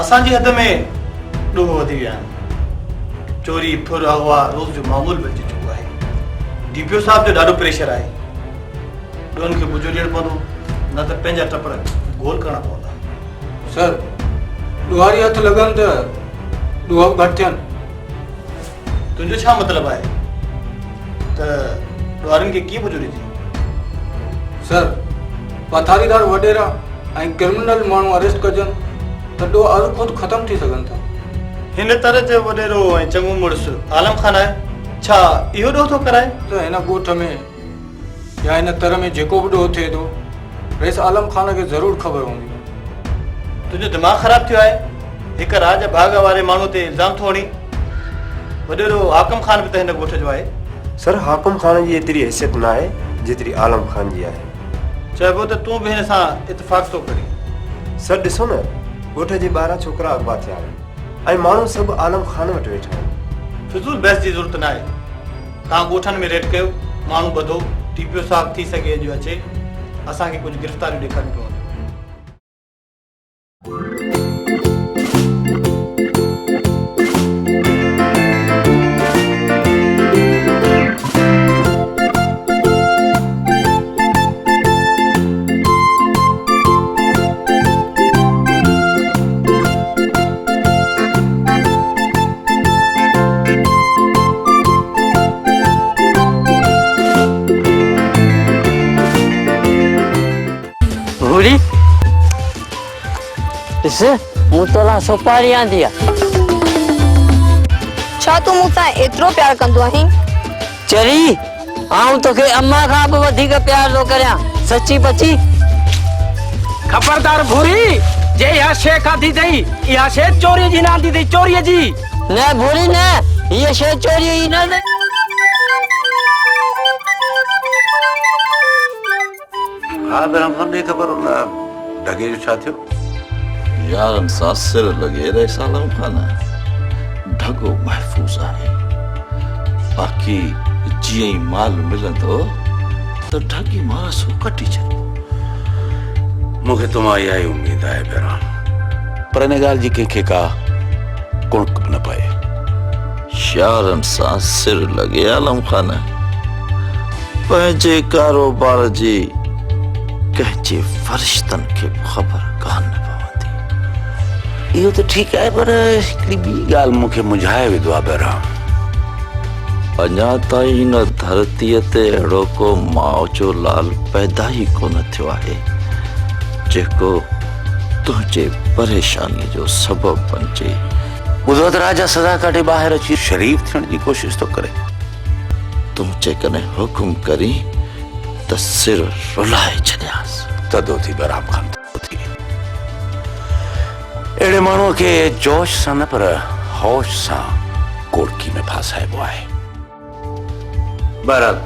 असांजी हद में ॾोहो वधी विया आहिनि। चोरी फुर अगवा रोज़ जो मामूल बणिजी चुको आहे। DPO साहब जो ॾाढो प्रेशर आहे। ॾोहनि खे बुजो ॾियणो पवंदो, न त पंहिंजा टपड़ गोल करणा पवंदा। सर ॾुहारी हथ लॻनि त ॾुहा घटि थियनि। तुंहिंजो छा मतिलबु आहे त ॾुहारियुनि खे कीअं बुजो ॾिजे? सर पथारीदार वॾेरा ऐं क्रिमिनल माण्हू अरेस्ट कजनि त ॾोह अॼु ख़ुदि ख़तमु थी सघनि था। हिन तरह जो वॾेरो ऐं चङो मुड़ुसु आलम खान आहे, छा इहो ॾोह थो कराए? त हिन ॻोठ में या हिन तरह में जेको बि ॾोह थिए थो रेस आलम खान खे ज़रूरु ख़बर हूंदी। तुंहिंजो दिमाग़ ख़राबु थियो आहे? हिकु राज भाग वारे माण्हू ते इल्ज़ाम थो हणी? वॾेरो हाकिम खान बि त हिन ॻोठ जो आहे। सर हाकिम खान जी एतिरी हैसियत न आहे जेतिरी आलम खान जी आहे। चइबो त तूं बि हिन सां इतफ़ाक़ थो करी। सर ॾिसो न, ॻोठ जे 12 छोकिरा अॻवा थिया आहिनि ऐं माण्हू सभु आलम खान वटि वेठा आहिनि। फिज़ूल बहस जी ज़रूरत न आहे। तव्हां ॻोठनि में रेड कयो, माण्हू ॿधो, DPO साहब थी सघे अॼु अचे, असांखे कुझु गिरफ़्तारियूं ॾेखारियूं पवनि। मूं तोला सुपारी आंदी आहे। छा तूं मूंसां एतिरो प्यार कंदो आहीं? चरी आऊं तोखे अम्मा खां बि वधीक प्यार थो करियां, सची पची। खबरदार भूरी, जे इहा शइ खाधी अथई, इहा शइ चोरी जी न आंदी अथई, चोरीअ जी। न भूरी न, हीअ शइ चोरी ई न। हाँ बेरा हमने खबर ढगे जो छा थियो? यारनि सां सिर लॻे रहे आलम खान, ढगो महफ़ूज़ आहे। बाक़ी जीअं ई माल मिलंदो त ढगी मासो कटी छॾिबो। मूंखे तमां इहा ई उम्मीद आहे बेरा, पर हिन ॻाल्हि जी कंहिंखे का कुणक न पए। यारनि सां सिर लॻे आलम खान, पंहिंजे कारोबार जी कंहिंजे फरिश्तनि खे ख़बर कान पवंदी। इहो त ठीकु आहे, पर हिकिड़ी ॿी ॻाल्हि मूंखे मुंझाए विधो आहे बेरा। अञा ताईं हिन धरतीअ ते अहिड़ो को माउ जो लाल पैदा ई कोन थियो आहे जेको तुंहिंजे परेशानी जो सबबु बणिजे। ॿुधो त राजा सदा काटे ॿाहिरि अची शरीफ़ थियण जी कोशिशि थो करे। तूं जेकॾहिं हुकुम करी त सिर रुलाए छॾियासि। तदो थी बराम खान थी। अहिड़े माण्हूअ खे जोश सां न पर होश सां कोड़की में फासाइबो आहे। बहरहाल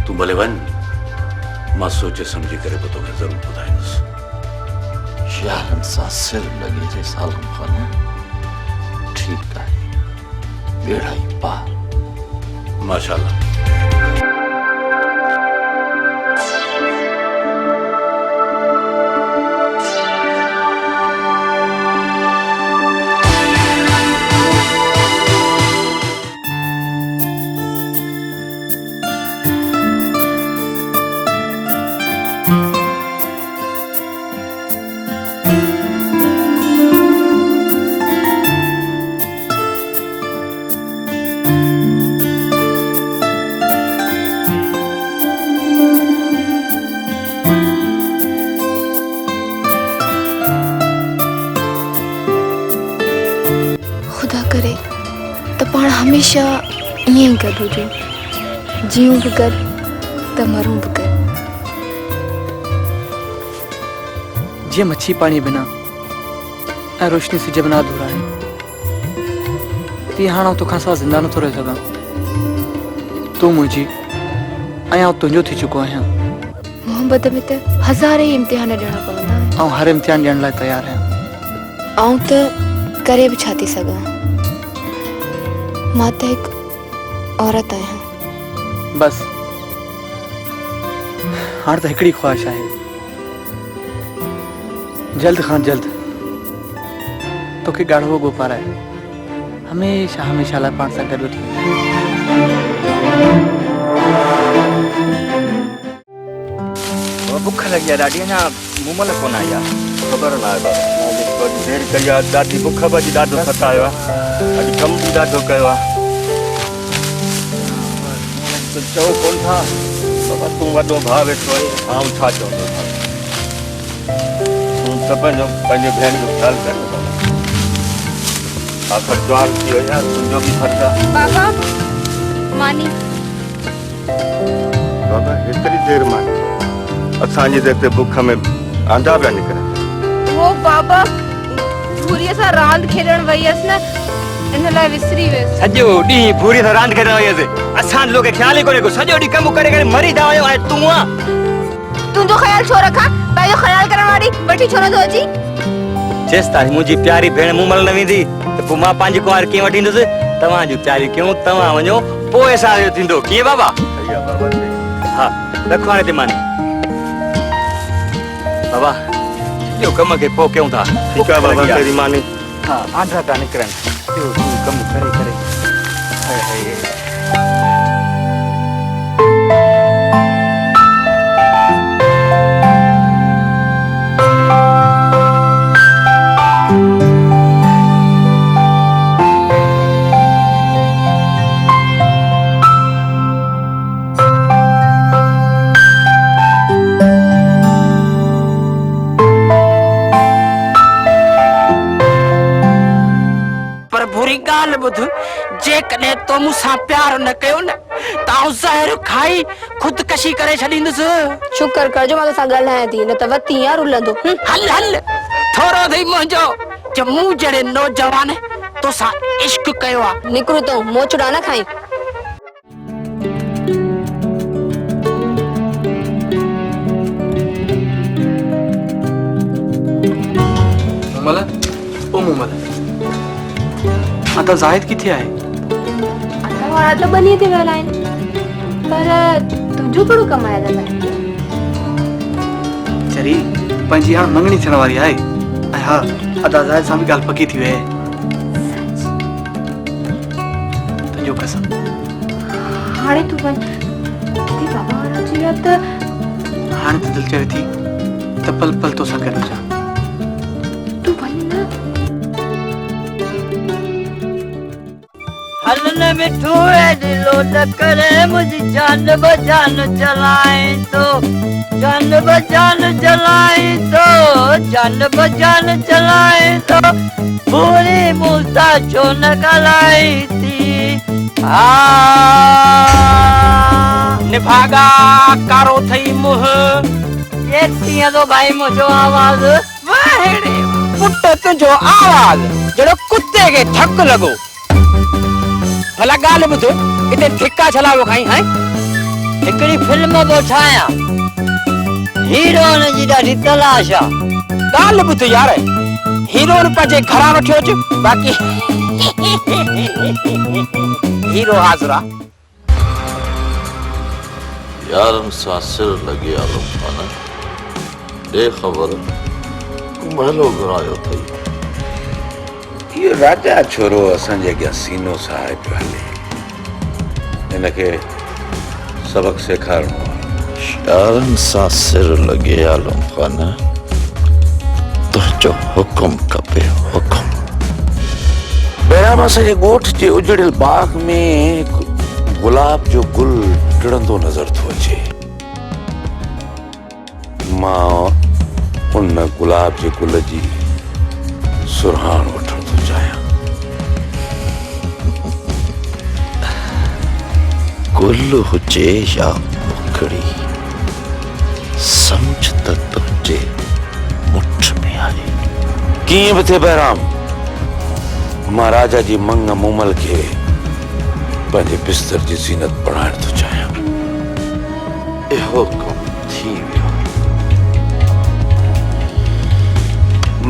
तूं भले वञ, मां सोचे सम्झी करे पोइ तोखे ज़रूरु ॿुधाईंदुसि। यारनि सां सिर लॻे जे आलम खान, ठीकु आहे, ॿेड़ा ई पार। माशाअल्लाह। हमेशा ईअं गॾु हुजो, जीऊं बि गॾु त मरूं बि गॾु। जीअं मच्छी पाणी बिना ऐं रोशनी सिज बिना अधूरा आहे, तीअं हाणे तोखां सवाइ ज़िंदा नथो रही सघां। तूं मुंहिंजी ऐं आउं तुंहिंजो थी चुको आहियां। मोहब्बत में त हज़ार ई इम्तिहान ॾियणा पवंदा आहिनि। ऐं हर इम्तिहान ॾियण लाइ तयारु आहियां। आउं त करे बि छा थी सघां, मां त हिकु औरत आहियां। बस हाणे त हिकिड़ी ख्वाहिश आहे, जल्द खां जल्द तोखे ॻाढ़ो वॻो पाराए हमेशह हमेशह लाइ पाण सां गॾु वठी बुख लगी है ॾाढी अञा मुमल कोन आई आहे ख़बर न आहे थोरी देरि कई आहे ॾाढी बुख बि अॼु ॾाढो सतायो आहे अॼु कमु बि ॾाढो कयो आहे चओ कोन था बाबा तूं वॾो भाउ वेठो आहीं आउं छा चवंदो तूं त पंहिंजे भेण जो ख़्यालु कर आख़िर जवान थी वई आहे तुंहिंजो बि फर्ज़ु आहे बाबा मानी बाबा हेतिरी देरि मां असांजी त हिते बुख में आंदा पिया निकिरनि वो बाबा भूरीअ सां रांदि खेॾण वई हुयसि न इन लाइ विसरी वियसि सॼो ॾींहुं भूरी सां रांदि खेॾण वई हुयसि असां लोग ख़्याल ई कोन्हे को सॼो ॾींहुं कमु करे करे मरी था वियो ऐं तूं आहे तुंहिंजो ख़्यालु छो रखां पंहिंजो ख़्यालु करण वारी वठी छो नथो अची जेसि ताईं मुंहिंजी प्यारी भेण मुमल न वेंदी त पोइ मां पंहिंजी कुंवार कीअं वठी ईंदुसि तव्हांजी प्यारी कयूं तव्हां वञो पोइ असांजो थींदो कीअं बाबा हा रखो हाणे ते मानी बाबा इहो कम खे पोइ कयूं था ठीकु आहे बाबा तेरी मानी हा आंधा था निकिरनि इहो तूं कमु करे करे हाय हाय ॻाल्हि ॿुध जेकॾहिं तो मूंसां प्यार न कयो न त आउं ज़हर खाई ख़ुदकशी करे छॾींदुसि शुक्र करजो मां तोसां ॻाल्हायां थी न त वती या रुलंदो हल हल थोरो अथई मुंहिंजो जो मूं जहिड़े नौजवान तोसां इश्क कयो आहे निकिरो तो मोचड़ा न खाई मुमल ओ मुमल आता ज़ाहिद किथे आहे असां वारा त बनी ते वियल आहिनि पर तुंहिंजो कहिड़ो कमु आहे दादा चरी पंहिंजी हाणे मंगणी थियण वारी आहे ऐं हा अदा ज़ाहिद सां बि ॻाल्हि पकी थी वई आहे तुंहिंजो कसम हाणे तूं वञ बाबा वारा जी त हाणे त दिलि चवे थी त पल पल तोसां गॾु हुजां तूं वञ न हल न मिठू दिलो न करे मुझी जान बजान चलाए तो जान बजान चलाए तो जान बजान चलाए तो पूरी मुस्ता छो न कलाई थी निभागा कारो थई मुह ये तीअं तो भाई मुझो आवाज वाहेड़े पुट तुंहिंजो आवाज जहिड़ो कुत्ते खे थक लॻो भला ॻाल्हि ॿुध हिते ठिका छलायो खाई है हिकिड़ी फिल्म पियो ठाहियां हीरोइन जी ॾाढी तलाश आहे ॻाल्हि ॿुध यार हीरोइन पंहिंजे घरां वठी अच बाक़ी हीरो हाज़िर आहे यारनि सां सिर लॻे आलो कान ॾे ख़बर महलो घुरायो अथई इहो राजा छोरो असांजे अॻियां सीनो साहे पियो हले हिनखे सबक सेखारणो आहे यारनि सां सिर लॻे आलो कान तुंहिंजो हुकुम खपे हुकुम ॿाहिरां मां सॼे ॻोठ जे उजड़ियल बाग में गुलाब जो गुल टिड़ंदो नज़र थो अचे मां उन गुलाब जे गुल जी सुरहाण वठण थो चाहियां गुल हुजे या मुखड़ी सम्झ त तुंहिंजे मुठ में आहे कीअं बि थिए बहिराम मां राजा जी मंग मुमल खे पंहिंजे बिस्तर जी ज़ीनत बढ़ाइण थो चाहियां इहो कमु थी वियो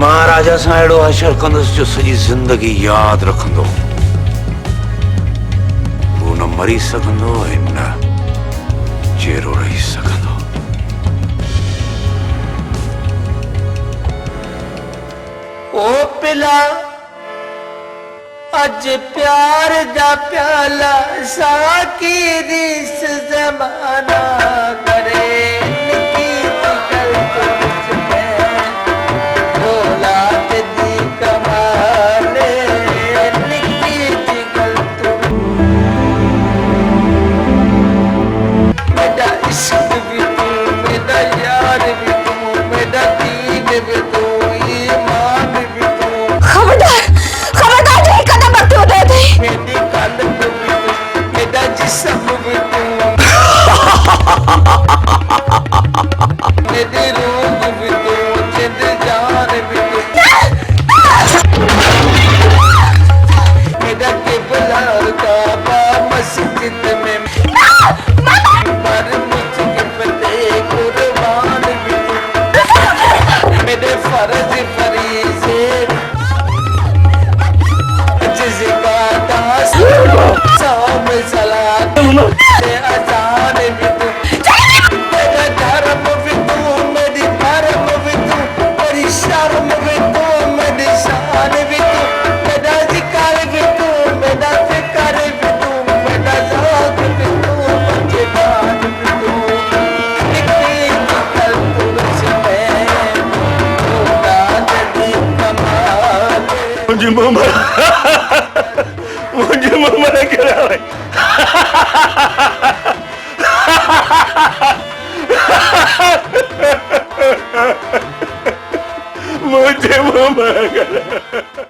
मां राजा सां अहिड़ो हशर कंदुसि जो सॼी ज़िंदगी यादि रखंदो हू न मरी सघंदो ऐं न चेरो रही सघंदो ओ पिला अज प्यार दा प्याला साकी दिस जमाना करे निकी गल तुझ में औलाद दी कमाले निकी गल तुझ मेरा इश्क भी तू मेरा यार भी तू मेरा दीन भी तू ईमान भी तू खबरदार खबरदार नहीं कदम बढ़ते होते थे मेरी कलम भी तू मेरा जिस्म भी तू मेरी रूह भी तू जिंद जान भी तू मेरा किबला काबा मस्जिद में पर मुझके पते कुर्बान भी तू मेरे फर्ज फरीज़े जिज़िकाता साम सलात अज़ान भी तू मेरा धर्म भी तू मेरी धर्म भी तू मेरी शर्म भी तू मेरी शान भी तू मेरा ज़िक्र भी तू मेरा फ़िक्र भी तू मेरा ज़ौक़ भी तू मुझे बात भी तू निकली निकल तुझ में औलाद दी कमाल मुझे मम्मा करा मुझे मम्मा करा